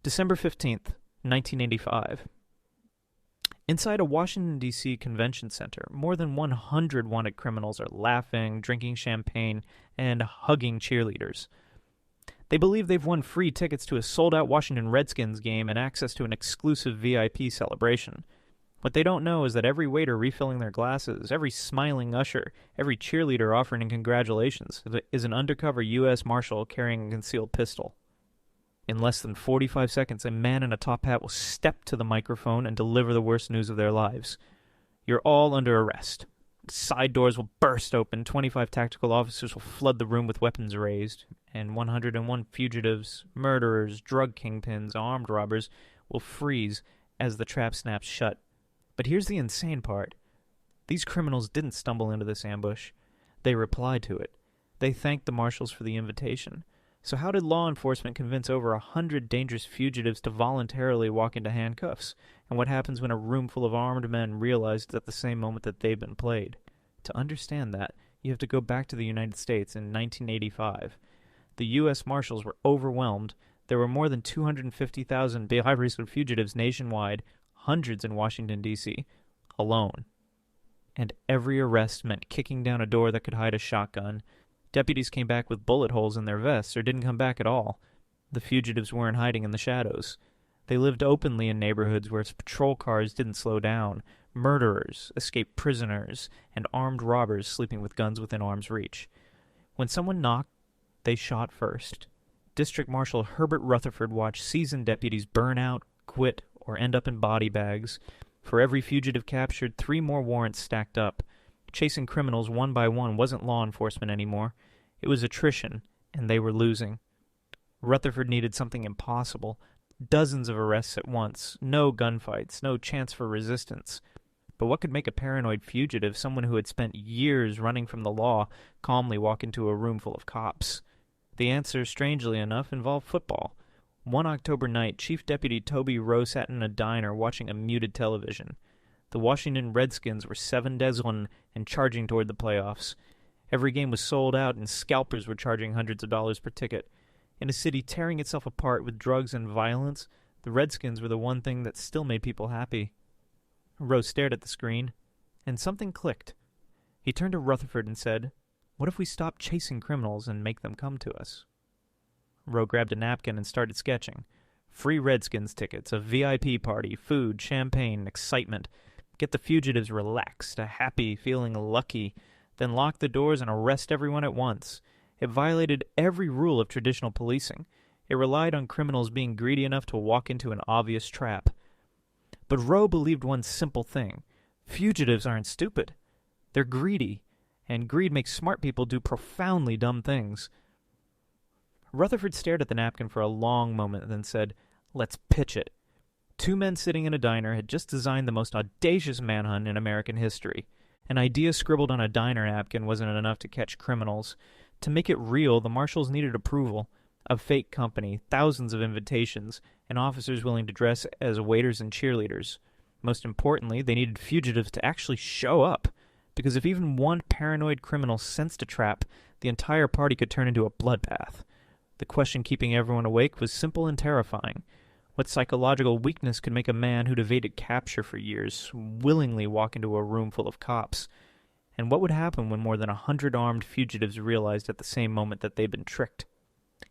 December 15th, 1985. Inside a Washington, D.C. convention center, more than 100 wanted criminals are laughing, drinking champagne, and hugging cheerleaders. They believe they've won free tickets to a sold-out Washington Redskins game and access to an exclusive VIP celebration. What they don't know is that every waiter refilling their glasses, every smiling usher, every cheerleader offering congratulations is an undercover U.S. Marshal carrying a concealed pistol. In less than 45 seconds, a man in a top hat will step to the microphone and deliver the worst news of their lives. You're all under arrest. Side doors will burst open, 25 tactical officers will flood the room with weapons raised, and 101 fugitives, murderers, drug kingpins, armed robbers will freeze as the trap snaps shut. But here's the insane part. These criminals didn't stumble into this ambush. They replied to it. They thanked the marshals for the invitation. So how did law enforcement convince over 100 dangerous fugitives to voluntarily walk into handcuffs? And what happens when a room full of armed men realized at the same moment that they've been played? To understand that, you have to go back to the United States in 1985. The U.S. Marshals were overwhelmed. There were more than 250,000 behind fugitives nationwide, hundreds in Washington, D.C., alone. And every arrest meant kicking down a door that could hide a shotgun. Deputies came back with bullet holes in their vests or didn't come back at all. The fugitives weren't hiding in the shadows. They lived openly in neighborhoods where patrol cars didn't slow down. Murderers, escaped prisoners, and armed robbers sleeping with guns within arm's reach. When someone knocked, they shot first. District Marshal Herbert Rutherford watched seasoned deputies burn out, quit, or end up in body bags. For every fugitive captured, 3 more warrants stacked up. Chasing criminals one by one wasn't law enforcement anymore. It was attrition, and they were losing. Rutherford needed something impossible. Dozens of arrests at once. No gunfights. No chance for resistance. But what could make a paranoid fugitive, someone who had spent years running from the law, calmly walk into a room full of cops? The answer, strangely enough, involved football. One October night, Chief Deputy Toby Rowe sat in a diner watching a muted television. The Washington Redskins were 7-1 and charging toward the playoffs. Every game was sold out and scalpers were charging hundreds of dollars per ticket. In a city tearing itself apart with drugs and violence, the Redskins were the one thing that still made people happy. Rowe stared at the screen, and something clicked. He turned to Rutherford and said, "What if we stop chasing criminals and make them come to us?" Rowe grabbed a napkin and started sketching. Free Redskins tickets, a VIP party, food, champagne, excitement. Get the fugitives relaxed, happy, feeling lucky, then lock the doors and arrest everyone at once. It violated every rule of traditional policing. It relied on criminals being greedy enough to walk into an obvious trap. But Rowe believed one simple thing. Fugitives aren't stupid. They're greedy, and greed makes smart people do profoundly dumb things. Rutherford stared at the napkin for a long moment and then said, "Let's pitch it." 2 men sitting in a diner had just designed the most audacious manhunt in American history. An idea scribbled on a diner napkin wasn't enough to catch criminals. To make it real, the marshals needed approval. A fake company, thousands of invitations, and officers willing to dress as waiters and cheerleaders. Most importantly, they needed fugitives to actually show up. Because if even one paranoid criminal sensed a trap, the entire party could turn into a bloodbath. The question keeping everyone awake was simple and terrifying. What psychological weakness could make a man who'd evaded capture for years willingly walk into a room full of cops? And what would happen when more than 100 armed fugitives realized at the same moment that they'd been tricked?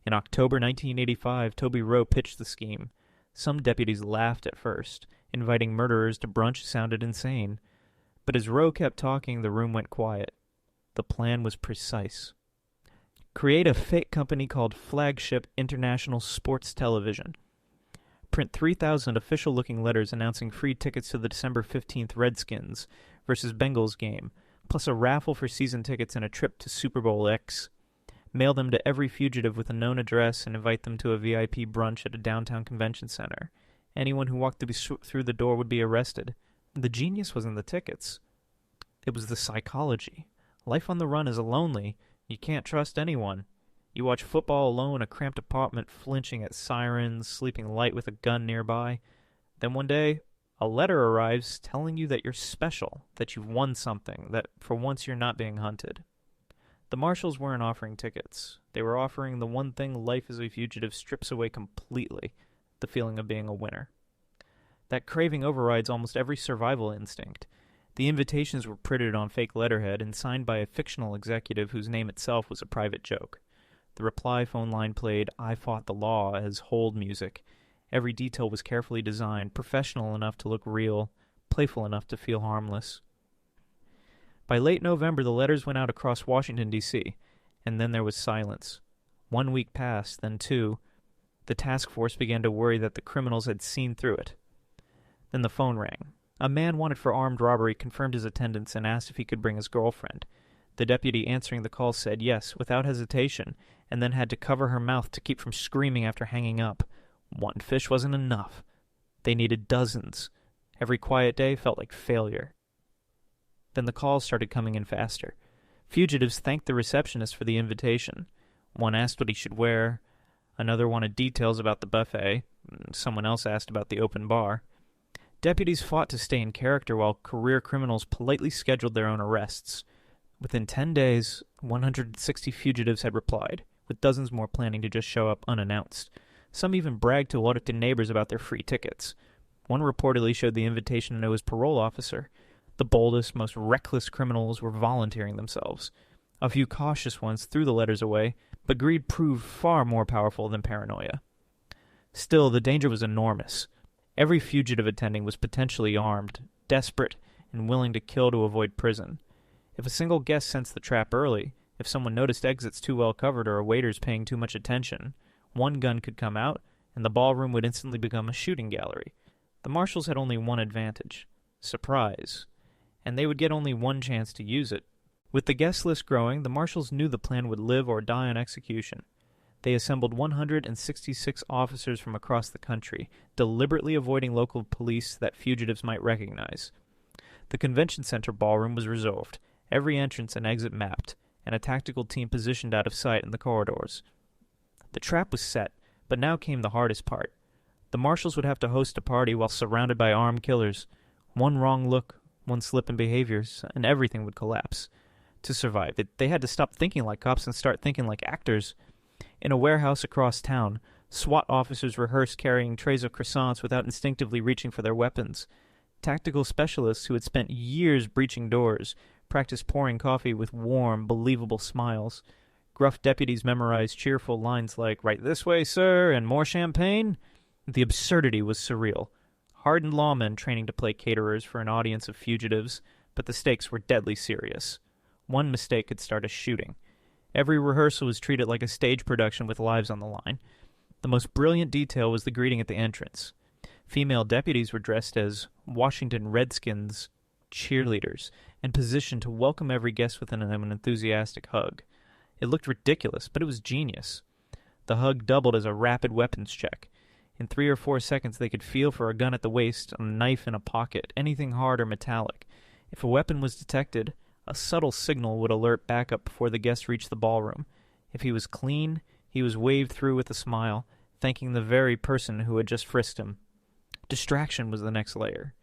In October 1985, Toby Rowe pitched the scheme. Some deputies laughed at first. Inviting murderers to brunch sounded insane. But as Rowe kept talking, the room went quiet. The plan was precise. Create a fake company called Flagship International Sports Television. Print 3,000 official-looking letters announcing free tickets to the December 15th Redskins versus Bengals game, plus a raffle for season tickets and a trip to Super Bowl X. Mail them to every fugitive with a known address and invite them to a VIP brunch at a downtown convention center. Anyone who walked through the door would be arrested. The genius wasn't the tickets. It was the psychology. Life on the run is lonely. You can't trust anyone. You watch football alone in a cramped apartment, flinching at sirens, sleeping light with a gun nearby. Then one day, a letter arrives telling you that you're special, that you've won something, that for once you're not being hunted. The marshals weren't offering tickets. They were offering the one thing life as a fugitive strips away completely: the feeling of being a winner. That craving overrides almost every survival instinct. The invitations were printed on fake letterhead and signed by a fictional executive whose name itself was a private joke. The reply phone line played "I Fought the Law" as hold music. Every detail was carefully designed, professional enough to look real, playful enough to feel harmless. By late November, the letters went out across Washington, D.C., and then there was silence. 1 week passed, then 2. The task force began to worry that the criminals had seen through it. Then the phone rang. A man wanted for armed robbery confirmed his attendance and asked if he could bring his girlfriend. The deputy answering the call said yes, without hesitation, and then had to cover her mouth to keep from screaming after hanging up. One fish wasn't enough. They needed dozens. Every quiet day felt like failure. Then the calls started coming in faster. Fugitives thanked the receptionist for the invitation. One asked what he should wear. Another wanted details about the buffet. Someone else asked about the open bar. Deputies fought to stay in character while career criminals politely scheduled their own arrests. Within 10 days, 160 fugitives had replied, with dozens more planning to just show up unannounced. Some even bragged to Waterton neighbors about their free tickets. One reportedly showed the invitation to know his parole officer. The boldest, most reckless criminals were volunteering themselves. A few cautious ones threw the letters away, but greed proved far more powerful than paranoia. Still, the danger was enormous. Every fugitive attending was potentially armed, desperate, and willing to kill to avoid prison. If a single guest sensed the trap early, if someone noticed exits too well covered or a waiter's paying too much attention, one gun could come out, and the ballroom would instantly become a shooting gallery. The Marshals had only one advantage: surprise. And they would get only one chance to use it. With the guest list growing, the Marshals knew the plan would live or die on execution. They assembled 166 officers from across the country, deliberately avoiding local police that fugitives might recognize. The convention center ballroom was resolved, every entrance and exit mapped, and a tactical team positioned out of sight in the corridors. The trap was set, but now came the hardest part. The Marshals would have to host a party while surrounded by armed killers. One wrong look, one slip in behaviors, and everything would collapse. To survive, they had to stop thinking like cops and start thinking like actors. In a warehouse across town, SWAT officers rehearsed carrying trays of croissants without instinctively reaching for their weapons. Tactical specialists who had spent years breaching doors practiced pouring coffee with warm, believable smiles. Gruff deputies memorized cheerful lines like, "Right this way, sir, and more champagne." The absurdity was surreal. Hardened lawmen training to play caterers for an audience of fugitives, but the stakes were deadly serious. One mistake could start a shooting. Every rehearsal was treated like a stage production with lives on the line. The most brilliant detail was the greeting at the entrance. Female deputies were dressed as Washington Redskins cheerleaders and positioned to welcome every guest with an enthusiastic hug. It looked ridiculous, but it was genius. The hug doubled as a rapid weapons check. In 3 or 4 seconds, they could feel for a gun at the waist, a knife in a pocket, anything hard or metallic. If a weapon was detected, a subtle signal would alert backup before the guest reached the ballroom. If he was clean, he was waved through with a smile, thanking the very person who had just frisked him. Distraction was the next layer.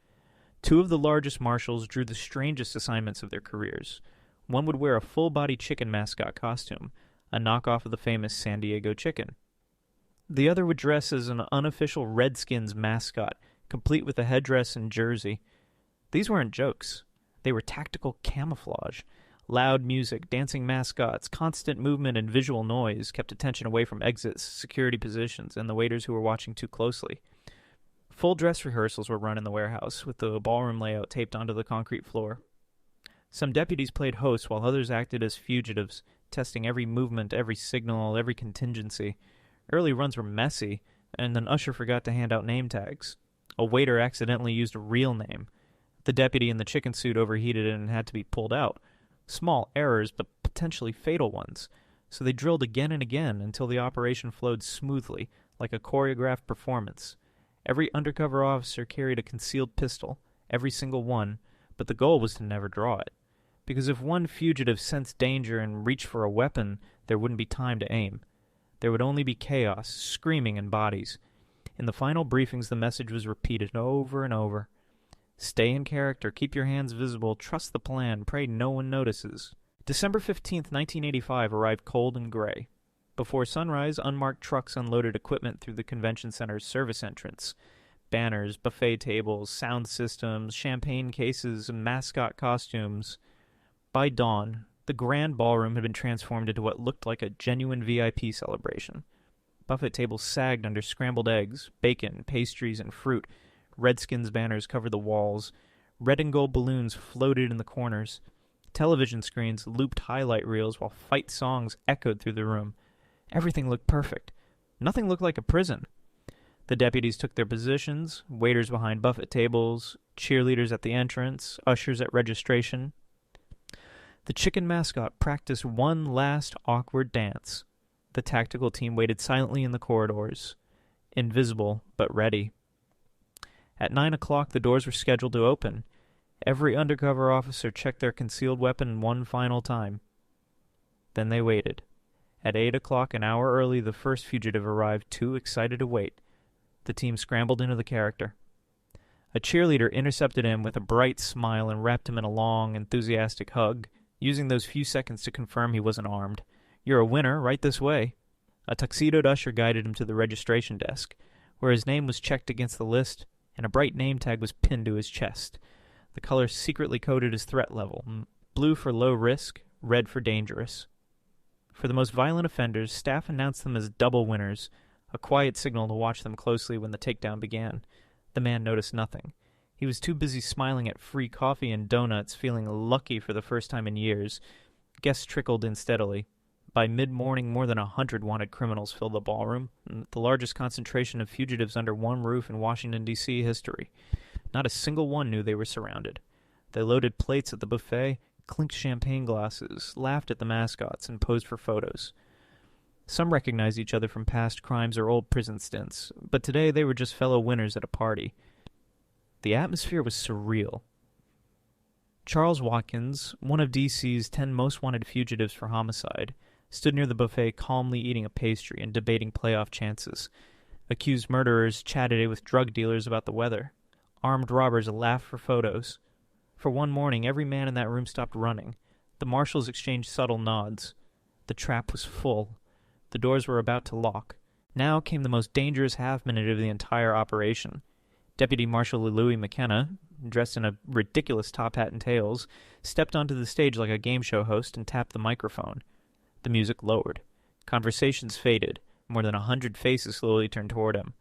2 of the largest marshals drew the strangest assignments of their careers. One would wear a full-body chicken mascot costume, a knockoff of the famous San Diego chicken. The other would dress as an unofficial Redskins mascot, complete with a headdress and jersey. These weren't jokes. They were tactical camouflage. Loud music, dancing mascots, constant movement, and visual noise kept attention away from exits, security positions, and the waiters who were watching too closely. Full dress rehearsals were run in the warehouse, with the ballroom layout taped onto the concrete floor. Some deputies played hosts while others acted as fugitives, testing every movement, every signal, every contingency. Early runs were messy, and an usher forgot to hand out name tags. A waiter accidentally used a real name. The deputy in the chicken suit overheated and had to be pulled out. Small errors, but potentially fatal ones. So they drilled again and again until the operation flowed smoothly, like a choreographed performance. Every undercover officer carried a concealed pistol, every single one, but the goal was to never draw it. Because if one fugitive sensed danger and reached for a weapon, there wouldn't be time to aim. There would only be chaos, screaming, and bodies. In the final briefings, the message was repeated over and over. Stay in character, keep your hands visible, trust the plan, pray no one notices. December 15th, 1985 arrived cold and gray. Before sunrise, unmarked trucks unloaded equipment through the convention center's service entrance. Banners, buffet tables, sound systems, champagne cases, and mascot costumes. By dawn, the grand ballroom had been transformed into what looked like a genuine VIP celebration. Buffet tables sagged under scrambled eggs, bacon, pastries, and fruit. Redskins banners covered the walls. Red and gold balloons floated in the corners. Television screens looped highlight reels while fight songs echoed through the room. Everything looked perfect. Nothing looked like a prison. The deputies took their positions, waiters behind buffet tables, cheerleaders at the entrance, ushers at registration. The chicken mascot practiced one last awkward dance. The tactical team waited silently in the corridors, invisible but ready. At 9 o'clock, the doors were scheduled to open. Every undercover officer checked their concealed weapon one final time. Then they waited. At 8 o'clock, an hour early, the first fugitive arrived, too excited to wait. The team scrambled into the character. A cheerleader intercepted him with a bright smile and wrapped him in a long, enthusiastic hug, using those few seconds to confirm he wasn't armed. "You're a winner, right this way." A tuxedoed usher guided him to the registration desk, where his name was checked against the list, and a bright name tag was pinned to his chest. The color secretly coded his threat level: blue for low risk, red for dangerous. For the most violent offenders, staff announced them as double winners, a quiet signal to watch them closely when the takedown began. The man noticed nothing. He was too busy smiling at free coffee and donuts, feeling lucky for the first time in years. Guests trickled in steadily. By mid-morning, more than 100 wanted criminals filled the ballroom, the largest concentration of fugitives under one roof in Washington, D.C. history. Not a single one knew they were surrounded. They loaded plates at the buffet, clinked champagne glasses, laughed at the mascots, and posed for photos. Some recognized each other from past crimes or old prison stints, but today they were just fellow winners at a party. The atmosphere was surreal. Charles Watkins, one of D.C.'s 10 most wanted fugitives for homicide, stood near the buffet calmly eating a pastry and debating playoff chances. Accused murderers chatted with drug dealers about the weather. Armed robbers laughed for photos. For one morning, every man in that room stopped running. The marshals exchanged subtle nods. The trap was full. The doors were about to lock. Now came the most dangerous half-minute of the entire operation. Deputy Marshal Louis McKenna, dressed in a ridiculous top hat and tails, stepped onto the stage like a game show host and tapped the microphone. The music lowered. Conversations faded. More than 100 faces slowly turned toward him.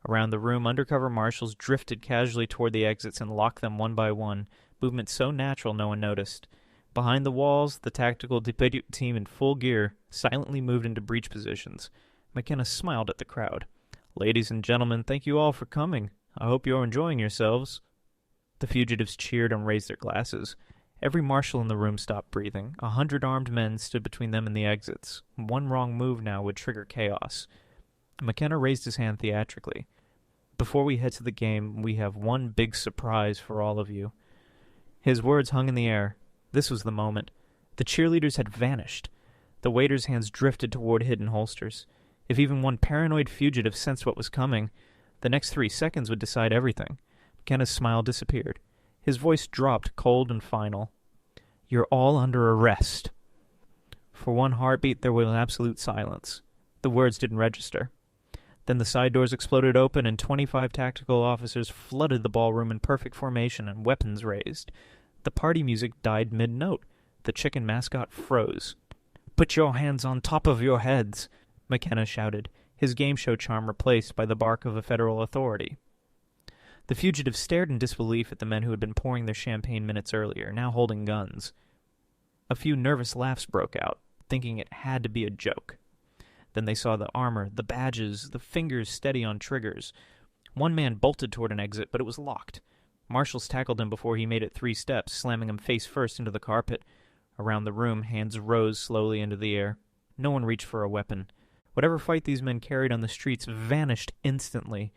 Around the room, undercover marshals drifted casually toward the exits and locked them one by one, movement so natural no one noticed. Behind the walls, the tactical team in full gear silently moved into breach positions. McKenna smiled at the crowd. "Ladies and gentlemen, thank you all for coming. I hope you're enjoying yourselves." The fugitives cheered and raised their glasses. Every marshal in the room stopped breathing. 100 armed men stood between them and the exits. One wrong move now would trigger chaos. McKenna raised his hand theatrically. "Before we head to the game, we have one big surprise for all of you." His words hung in the air. This was the moment. The cheerleaders had vanished. The waiters' hands drifted toward hidden holsters. If even one paranoid fugitive sensed what was coming, the next 3 seconds would decide everything. McKenna's smile disappeared. His voice dropped, cold and final. "You're all under arrest." For one heartbeat, there was absolute silence. The words didn't register. Then the side doors exploded open, and 25 tactical officers flooded the ballroom in perfect formation and weapons raised. The party music died mid-note. The chicken mascot froze. "Put your hands on top of your heads," McKenna shouted, his game show charm replaced by the bark of a federal authority. The fugitives stared in disbelief at the men who had been pouring their champagne minutes earlier, now holding guns. A few nervous laughs broke out, thinking it had to be a joke. Then they saw the armor, the badges, the fingers steady on triggers. One man bolted toward an exit, but it was locked. Marshals tackled him before he made it 3 steps, slamming him face first into the carpet. Around the room, hands rose slowly into the air. No one reached for a weapon. Whatever fight these men carried on the streets vanished instantly.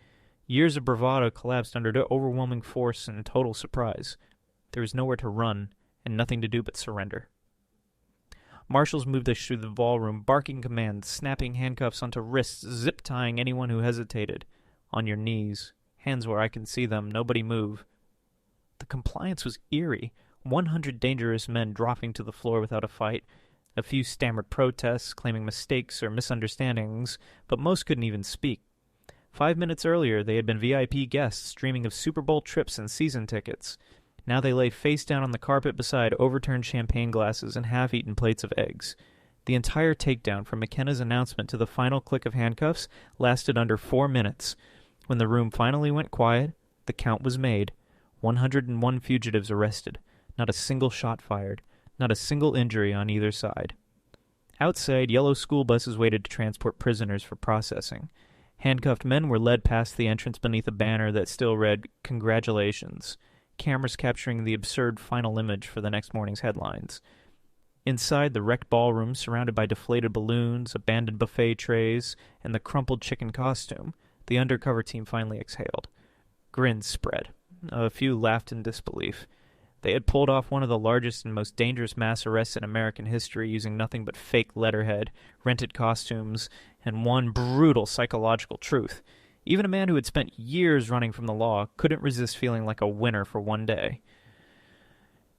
Years of bravado collapsed under overwhelming force and total surprise. There was nowhere to run, and nothing to do but surrender. Marshals moved us through the ballroom, barking commands, snapping handcuffs onto wrists, zip-tying anyone who hesitated. "On your knees. Hands where I can see them. Nobody move." The compliance was eerie. 100 dangerous men dropping to the floor without a fight. A few stammered protests, claiming mistakes or misunderstandings, but most couldn't even speak. 5 minutes earlier, they had been VIP guests dreaming of Super Bowl trips and season tickets. Now they lay face down on the carpet beside overturned champagne glasses and half-eaten plates of eggs. The entire takedown, from McKenna's announcement to the final click of handcuffs, lasted under 4 minutes. When the room finally went quiet, the count was made. 101 fugitives arrested. Not a single shot fired. Not a single injury on either side. Outside, yellow school buses waited to transport prisoners for processing. Handcuffed men were led past the entrance beneath a banner that still read, "Congratulations," cameras capturing the absurd final image for the next morning's headlines. Inside the wrecked ballroom, surrounded by deflated balloons, abandoned buffet trays, and the crumpled chicken costume, the undercover team finally exhaled. Grins spread. A few laughed in disbelief. They had pulled off one of the largest and most dangerous mass arrests in American history using nothing but fake letterhead, rented costumes, and one brutal psychological truth. Even a man who had spent years running from the law couldn't resist feeling like a winner for one day.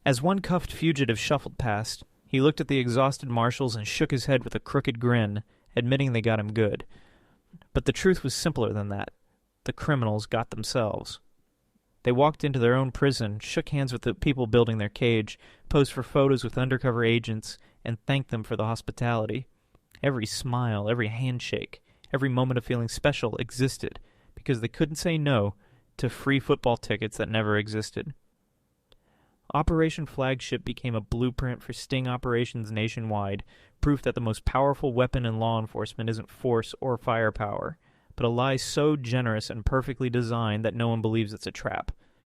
As one cuffed fugitive shuffled past, he looked at the exhausted marshals and shook his head with a crooked grin, admitting they got him good. But the truth was simpler than that. The criminals got themselves. They walked into their own prison, shook hands with the people building their cage, posed for photos with undercover agents, and thanked them for the hospitality. Every smile, every handshake, every moment of feeling special existed because they couldn't say no to free football tickets that never existed. Operation Flagship became a blueprint for sting operations nationwide, proof that the most powerful weapon in law enforcement isn't force or firepower, but a lie so generous and perfectly designed that no one believes it's a trap.